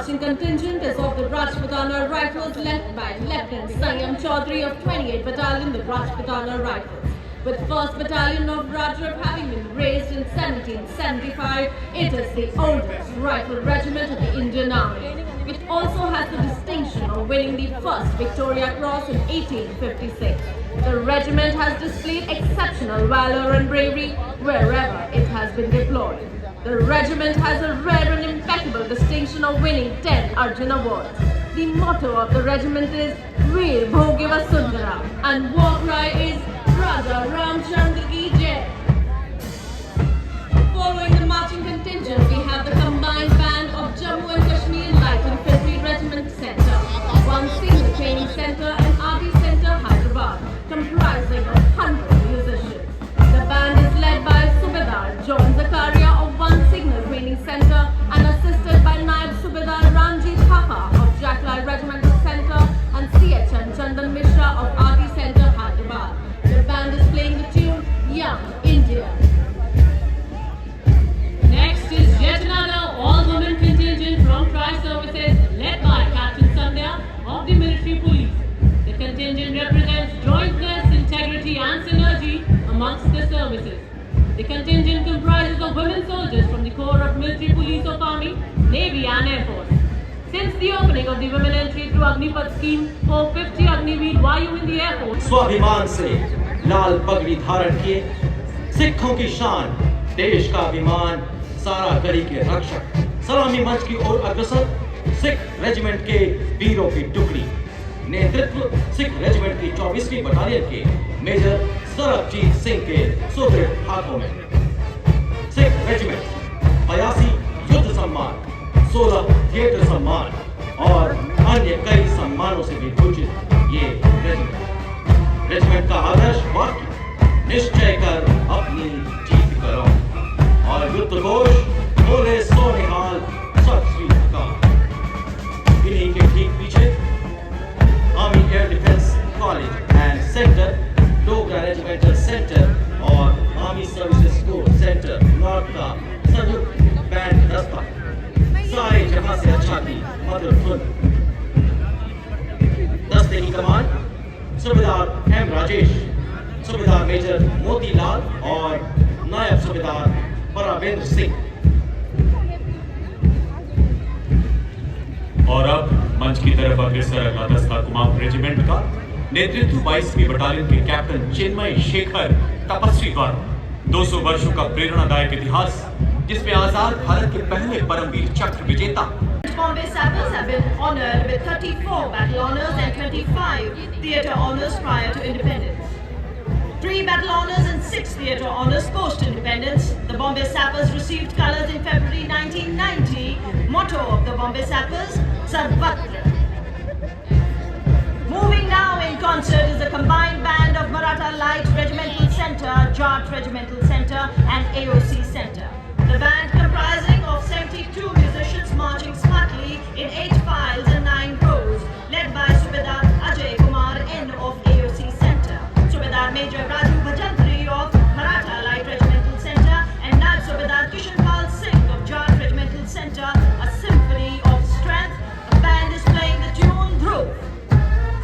marching contingent is of the Rajputana Rifles led by Lieutenant Sanyam Chaudhary of 28th Battalion, the Rajputana Rifles. With 1st Battalion of Rajrap having been raised in 1775, it is the oldest rifle regiment of the Indian Army. It also has the distinction of winning the first Victoria Cross in 1856. The regiment has displayed exceptional valor and bravery wherever it has been deployed. The regiment has a rare and impeccable distinction of winning 10 Arjun Awards. The motto of the regiment is Veer Bhogiva Sundara and war cry is Raja Ramchandra Ki Jai. Following the marching contingent, we have the combined band of Jammu and Kashmir Light Infantry Regiment Centre, one single training centre and Army Centre Hyderabad, comprising of 100 musicians. The band is led by Subedar John Zakaria of one signal training centre and assisted by Naib Subedar Ranjit Thapa of Jacklai Regimental Centre and CHN Chandan Mishra of Army Centre Hyderabad. The band is playing the tune Young India. Next is yet another all-women contingent from Tri-Services led by Captain Sandhya of the Military Police. The contingent represents jointness, integrity and synergy amongst the services. The contingent comprises of women soldiers from the Corps of Military Police of Army, Navy and Air Force. Since the opening of the women entry through Agnipath scheme for 50 Agniveer Vayu in the Air Force, स्वाभिमान से लाल पगड़ी धारण किए सिखों की शान, देश का अभिमान, सारा गली के रक्षक, सलामी मंच की ओर अग्रसर सिख रेजिमेंट के वीरों की टुकड़ी, नेतृत्व सिख रेजिमेंट की 24वीं बटालियन के मेजर सरबजीत सिंह के सुदृढ़ हाथों में। सिख रेजिमेंट 82 युद्ध सम्मान, 16 थिएटर सम्मान और अन्य कई सम्मानों से भी भूषित ये रेजिमेंट का आदर्श वाक्य निश्चय कर अपनी जीत करो और युद्ध घोष बोले सो निहाल सत श्री अकाल। इन्हीं के ठीक पीछे army air defence college and centre, Dogra regimental centre और army services school centre north का संयुक्त बैंड दस्ता सारे जहां से अच्छा थी मधुर धुन। दस्ते की कमान सूबेदार एम राजेश, सूबेदार मेजर मोतीलाल और नायब सूबेदार परावेंद्र सिंह। और अब मंच की तरफ अग्रसर अगला दस्ता कुमाऊं रेजिमेंट का नेतृत्व 22वीं बटालियन के कैप्टन चिन्मय शेखर तपस्वी द्वारा 200 वर्षों का प्रेरणादायक इतिहास, जिसमें आजाद भारत के पहले परमवीर चक्र विजेता Bombay Sappers have been honoured with 34 battle honours and 25 theatre honours prior to independence. 3 battle honours and 6 theatre honours post-independence. The Bombay Sappers received colours in February 1990. Motto of the Bombay Sappers, Sarvatra. Moving now in concert is the combined band of Maratha Light Regimental Centre, Jat Regimental Centre and AOC Centre. The band comprising of 72 musicians marching smartly in 8 files and 9 rows, led by Subedar Ajay Kumar N of AOC Centre, Subedar Major Raju Bhajantri of Maratha Light Regimental Centre and Naib Subedar Kishan Pal Singh of Jat Regimental Centre, a symphony of strength. The band is playing the tune Dhruv.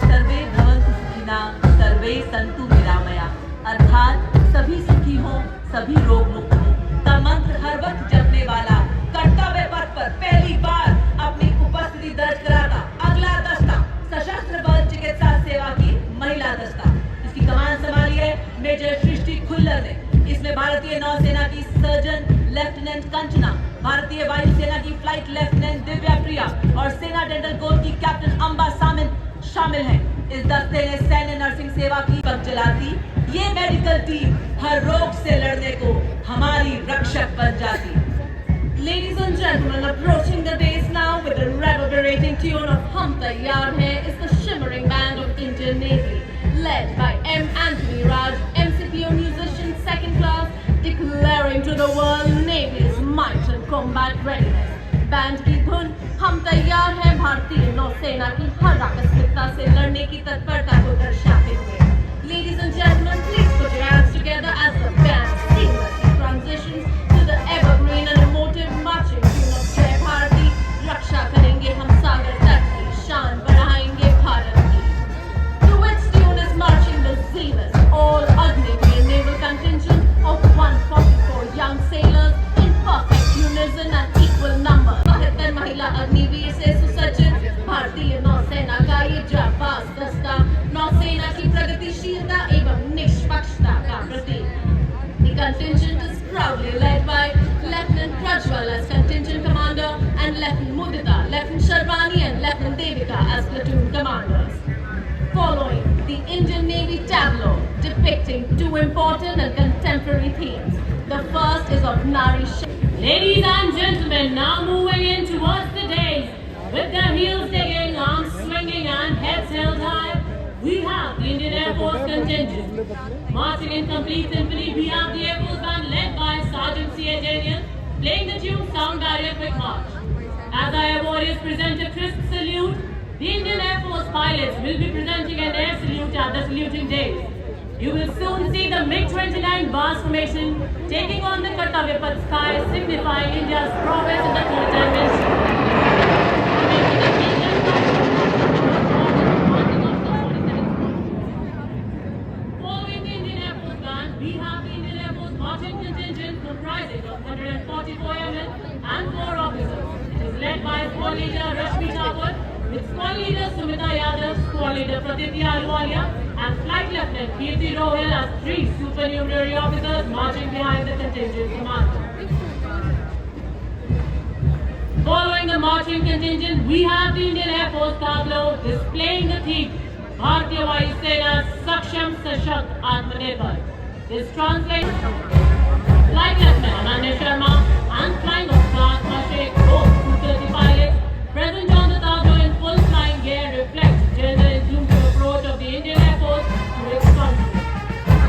सर्वे भवन्तु सुखिनः, सर्वे सन्तु निरामया, अर्थात सभी सुखी हों, सभी रोग मुक्त हों का मंत्र हर वक्त जपने वाला कर्तव्य पथ पर पहली बार अपनी उपस्थिति दर्ज कराता अगला दस्ता सशस्त्र बल चिकित्सा सेवा की महिला दस्ता। इसकी कमान संभाली है मेजर सृष्टि खुल्लर ने। इसमें भारतीय नौसेना की सर्जन लेफ्टिनेंट कंचना, भारतीय वायुसेना की फ्लाइट लेफ्टिनेंट दिव्या प्रिया और सेना टेंडर कोर की कैप्टन अंबा सामिन शामिल हैं। इस दस्ते ने सैन्य नर्सिंग सेवा की पग चलाती ये मेडिकल टीम हर रोग से लड़ने को हमारी रक्षक बन जाती। Ladies and gentlemen, approaching the dais now with the reverberating tune of Hum Taiyar Hai is the shimmering band of Indian Navy, led by M. Anthony Raj, MCPO musician second class, declaring to the world Navy's might and combat readiness. Band की धुन हम तैयार हैं भारतीय नौसेना की हर आकस्मिकता से लड़ने की तत्परता को दर्शाते हुए। Ladies and gentlemen, please put your hands together as the band seamlessly transitions to the evergreen and emotive marching tune of Jai Bharati, रक्षा करेंगे Lieutenant Mudita, Lieutenant Sharvani and Lieutenant Devika as platoon commanders. Following the Indian Navy tableau depicting two important and contemporary themes. The first is of Nari Shakti. Ladies and gentlemen, now moving in towards the days, with their heels digging, arms swinging and heads held high, we have the Indian Air Force contingent. Marching in complete symphony, we have the Air Force Band led by Sergeant C.A. Daniel, playing the tune Sound Barrier Quick March. As our air warriors present a crisp salute, the Indian Air Force pilots will be presenting an air salute at the saluting days. You will soon see the MiG-29 bars formation taking on the Kartavya Path sky, signifying India's progress in the fourth dimension. Following the Indian Air Force Band, we have the Indian Air Force marching contingent comprising of 144 airmen and 4 officers. It is led by Squad Leader Rashmi Thakur, with Squad Leader Sumita Yadav, Squad Leader Pradipya Ahluwalia, and Flight Lieutenant Kirti Rohil as 3 supernumerary officers marching behind the contingent commander. Following the marching contingent, we have the Indian Air Force tableau displaying the theme Bharatiya Vayu Sena Saksham Sashakt Atmanirbhar. This translates Flight Lieutenant Ananya Sharma and Flying Officer Asma Sheikh, both Su-30 pilots, present on the tableau in full flying gear, reflects gender inclusive approach of the Indian Air Force to its country.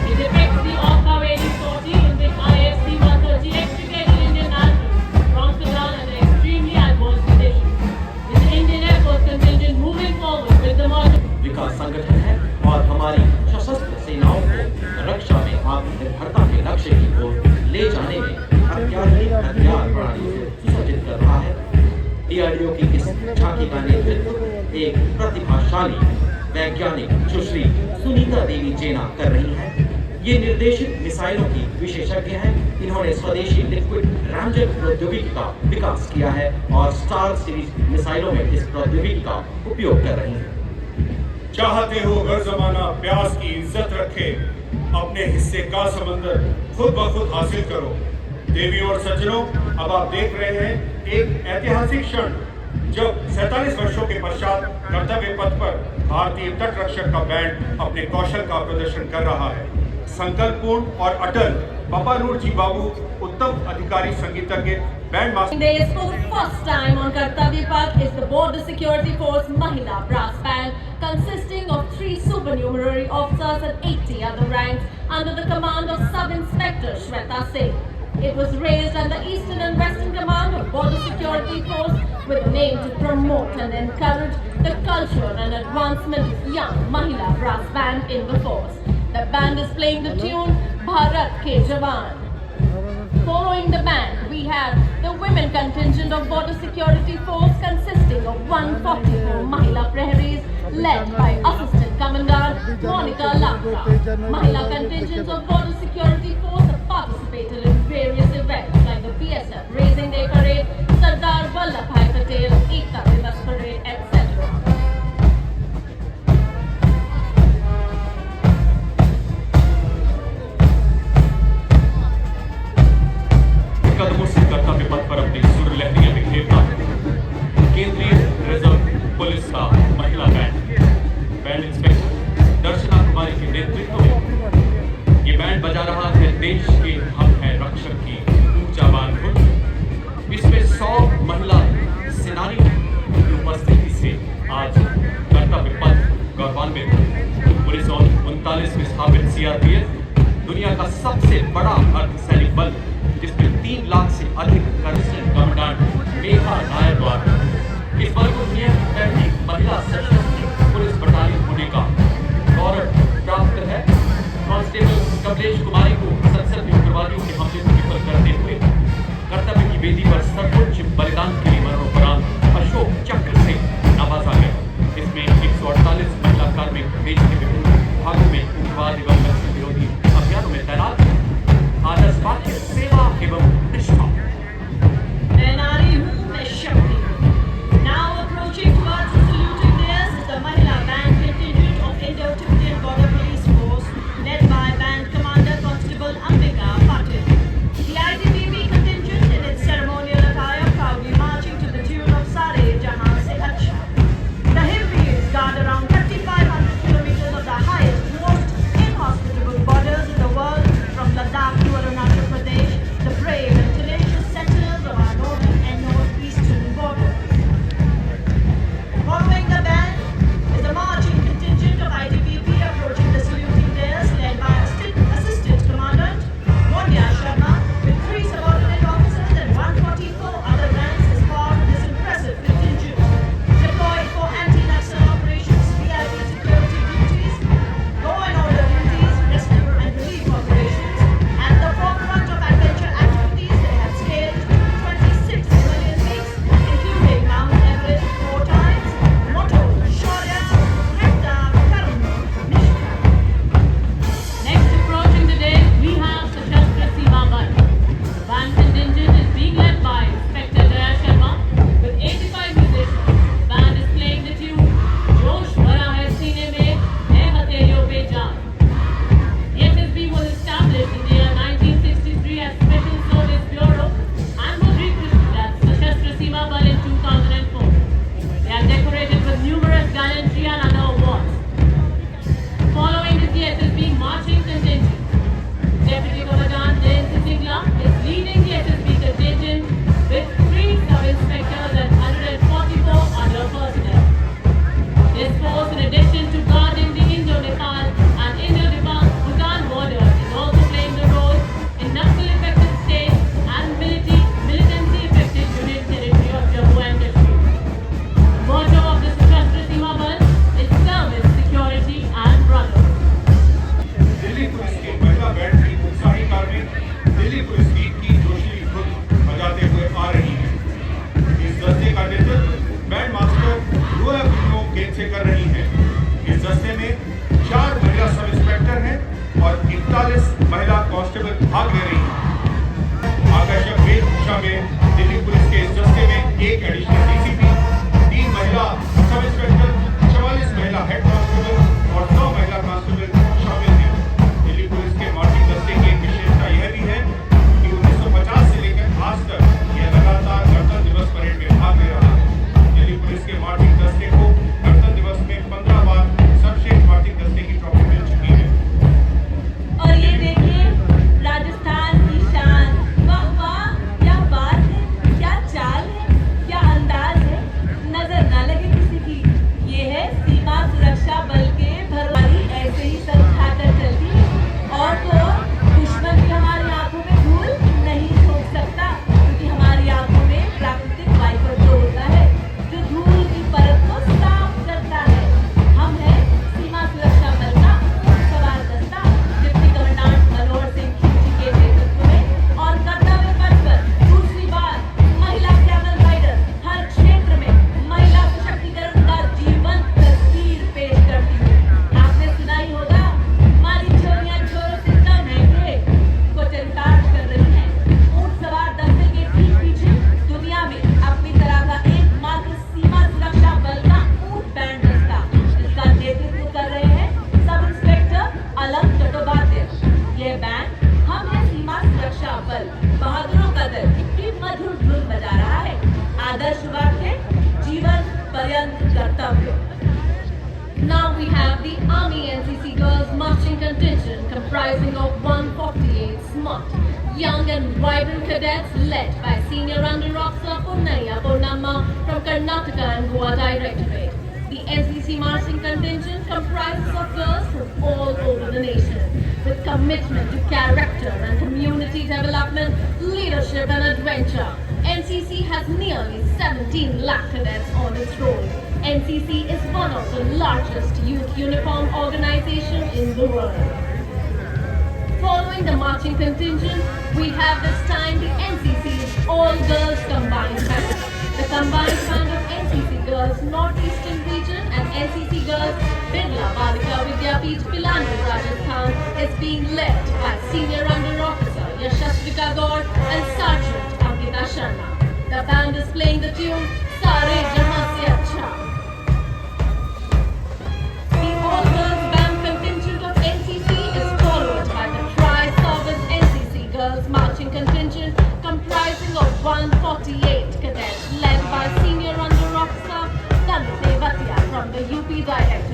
It depicts the off-Kaveri sortie in which IFC 130 extricated Indian nationals from Sudan under extremely adverse conditions. With the Indian Air Force contingent moving forward with the march. विकास संगठन है और हमारी सशस्त्र सेनाओं को रक्षा में आत्मनिर्भरता के लक्ष्य की ओर ले जाने में अत्याधुनिक हथियार प्रणाली से सुसज्जित कर रहा है। DRDO की इस झांकी का नेतृत्व एक प्रतिभाशाली वैज्ञानिक सुश्री सुनीता देवी जेना कर रही हैं। ये निर्देशित मिसाइलों की विशेषज्ञ हैं। इन्होंने स्वदेशी लिक्विड रैमजेट प्रौद्योगिकी का विकास किया है और स्टार सीरीज मिसाइलों में इस प्रौद्योगिकी का उपयोग कर रही हैं। चाहते हो हर जमाना प्यास की इज्जत रखे, अपने हिस्से का समंदर खुद ब खुद हासिल करो। देवियों और सज्जनों, अब आप देख रहे हैं एक ऐतिहासिक क्षण जब 47 वर्षों के पश्चात कर्तव्य पथ पर भारतीय तट रक्षक का बैंड अपने कौशल का प्रदर्शन कर रहा है। संकल्पपूर्ण और अटल बपानूर जी बाबू, उत्तम अधिकारी संगीतज्ञ, band master. Days for the first time on Kartavya Path is the Border Security Force Mahila Brass Band, consisting of 3 supernumerary officers and 80 other ranks under the command of Sub-Inspector Shweta Singh. It was raised under Eastern and Western Command of Border Security Force with the aim to promote and encourage the culture and advancement of young Mahila Brass Band in the force. The band is playing the tune Bharat Ke Jawan. Following the band, we have the women contingent of Border Security Force consisting of 144 Mahila Praharis led by Assistant Commandant Monica Lakra. Mahila contingents of Border Security Force have participated in various events like the BSF Raising Day Parade, Sardar Vallabhbhai Patel, Ekta Divas Parade, etc. कदमों से कर्तव्य पथ पर अपनी सुर लहरियां बिखेरता है केंद्रीय reserve police का महिला बैंड इंस्पेक्टर दर्शना कुमारी के नेतृत्व में ये बैंड बजा रहा है देश के हम हैं रक्षक की ऊंचा बान धुन। इसमें 100 महिला सेनानियों की उपस्थिति से आज कर्तव्य पथ गौरवान्वित। 1939 में स्थापित CRPF दुनिया का सबसे बड़ा अर्धसैनिक बल, जिसमें 3 लाख से अधिक कंसिस्टेंट कमांडेंट मेघा नायर द्वारा इस बल को दुनिया की पहली महिला सशस्त्र पुलिस बटालियन होने का गौरव प्राप्त है। कांस्टेबल कमलेश कुमारी को संसद में उग्रवादियों के हमले से विफल करते हुए कर्तव्य की वेदी पर सर्वोच्च बलिदान के लिए मरणोपरांत अशोक चक्र से नवाजा गया। इसमें 148 महिला कार्मिक देश के विभिन्न भागों में उग्रवाद एवं नक्सल विरोधी अभियानों में तैनात आदर्श वाक्य सेवा एवं निष्ठा। मैं नारी हूँ, मैं शक्ति हूँ। Now approaching towards the saluting dais is the Mahila Band contingent of Indo-Tibetan Border Police Force led by Band Commander Constable से कर रही हैं। इस दस्ते में 4 महिला सब इंस्पेक्टर हैं और 41 महिला कांस्टेबल भाग ले रही हैं। आकर्षक वेशभूषा में दिल्ली पुलिस के इस दस्ते में एक एडिशनल डीसीपी, 3 महिला सब इंस्पेक्टर, 44 महिला हेड कांस्टेबल और 100 महिला कांस्टेबल शामिल हैं। दिल्ली पुलिस के मार्चिंग दस्ते की एक विशेषता यह भी है कि 1950 से लेकर आज तक यह लगातार गणतंत्र दिवस परेड में भाग ले रहा है। दिल्ली पुलिस के मार्चिंग दस्ते को गणतंत्र दिवस में 15 बार सर्वश्रेष्ठ मार्चिंग दस्ते की ट्रॉफी मिल चुकी है। और ये देखिए राजस्थान की शान, वाह वाह, क्या बात है, क्या चाल है, क्या अंदाज है, नजर ना लगे किसी की। ये है सीमा सुरक्षा बल के भरवाली, ऐसे ही सर उठाकर चलती है और तो दुश्मन भी हमारी आंखों में धूल नहीं झोंक सकता, क्योंकि हमारी आंखों में प्राकृतिक वाइपर जो होता है जो धूल की परत को साफ करता है। हम हैं सीमा सुरक्षा बल का सवार दस्ता, डिप्टी कमांडेंट मनोहर सिंह खिलजी के नेतृत्व में, और कर्तव्य पथ पर दूसरी बार महिला कैमल राइडर हर क्षेत्र में महिला सशक्तिकरण का जीवंत तस्वीर पेश करती है। आपने सुना ही होगा, हमारी छोरियां छोरों से कम है को चरितार्थ कर रही हैं। ऊंट सवार दस्ते के ठीक पीछे दुनिया में अपनी तरह का एकमात्र सीमा सुरक्षा बल का ऊंट बैंड दस्ता, जिसका नेतृत्व कर रहे हैं सब इंस्पेक्टर अलंग चट्टोपाध्याय। यह बैंड हम है सीमा सुरक्षा बल बहादुरों का दल की मधुर धुन बजा रहा है। आदर्श वाक्य, जीवन पर्यंत कर्तव्य। Now we have the Army NCC Girls Marching Contingent comprising of 148 smart, young and vibrant cadets led by Senior Under Officer Punnaya Ponnamma from Karnataka and Goa Directorate. The NCC Marching Contingent comprises of girls from all over the nation with commitment to character and community development, leadership and adventure. NCC has nearly 17 lakh cadets on its roll. NCC is one of the largest youth uniform organization in the world. Following the marching contingent, we have this time the NCC's All Girls Combined Band. The combined band of NCC Girls Northeastern Region and NCC Girls Birla Balika Vidyapeeth Pilani Rajasthan is being led by Senior Under Officer Yashasvika Gaur and Sergeant Ankita Sharma. The band is playing the tune Sare Jahan Se Acha. The All Girls Band contingent of NCC is followed by the Tri-Service NCC Girls Marching Contingent comprising of 148 cadets led by Senior Under Officer Tanit Devatia from the UP Directorate.